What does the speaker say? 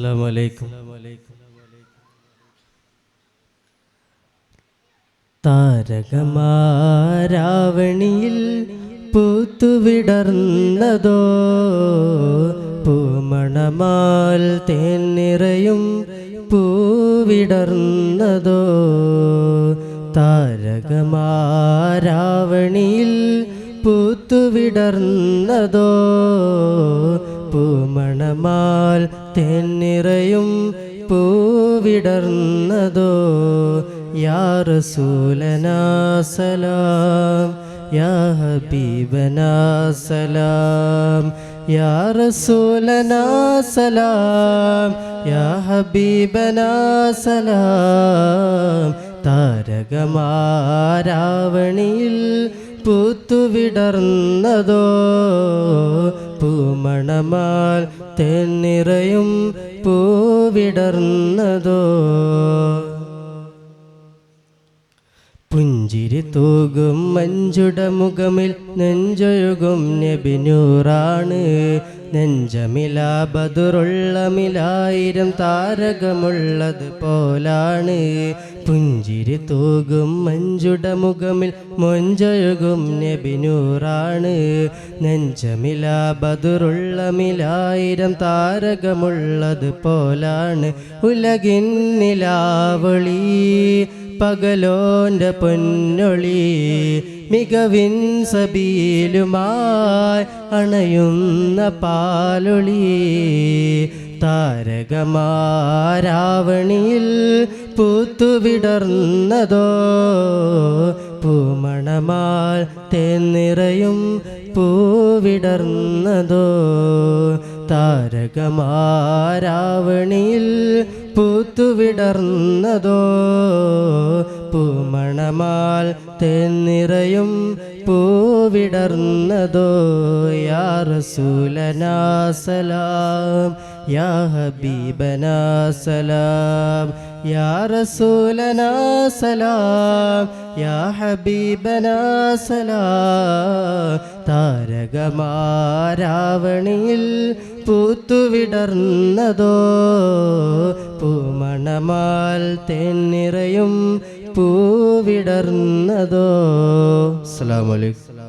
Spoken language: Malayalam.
അസ്സലാമലൈക്കും. താരകമാരാവണിയിൽ പൂത്തുവിടർന്നതോ പൂമണമാൽ തേൻ നിറയും പൂവിടർന്നതോ. താരകമാരാവണിയിൽ പൂത്തുവിടർന്നതോ പൂമണമാൽ തേൻ നിറയും പൂവിടർന്നതോ. യാ റസൂലനാ സലാം, യാ ഹബീബനാ സലാം, യാ റസൂലനാ സലാം, യാ ഹബീബനാ സലാം. താരകമാരാവണിയിൽ പൂത്തുവിടർന്നതോ പൂമണമാൽ തേൻ നിറയും പൂവിടർന്നതോ. പുഞ്ചിരി തൂകും മഞ്ചുടമുഖമിൽ നെഞ്ചൊഴുകും നബിനൂറാണ്. നെഞ്ചമിലാ ബദറുള്ള മിലായിരം താരകമുള്ളത് പോലാണ്. പുഞ്ചിരി തൂകും മഞ്ചുടമുഖമിൽ മൊഞ്ചൊഴുകും നബിനൂറാണ്. നെഞ്ചമിലാ ബദറുള്ള മിലായിരം താരകമുള്ളത് പോലാണ്. ഉലകിൻ നിലാവൊളി പകലോന്റെ പൊന്നൊളി മികവിൻ സബീലുമായി അണയുന്ന പാലൊളി. താരകമാരാവണിയിൽ പൂത്തുവിടർന്നതോ പൂമണമാൽ തേൻ നിറയും പൂവിടർന്നതോ. താരകമാരാവണിയിൽ പൂത്തുവിടർന്നതോ പൂമണമാൽ തേൻ നിറയും പൂവിടർന്നതോ. യാ റസൂലനാ സലാം, യാ ഹബീബനാ സലാം, യാ റസൂലനാ സലാം, യാ ഹബീബനാ സലാം. താരകമാരാവണിയിൽ പൂത്തുവിടർന്നതോ പൂമണമാൽ തേൻ നിറയും പൂവിടർന്നതോ. അസ്സലാമു അലൈക്കും.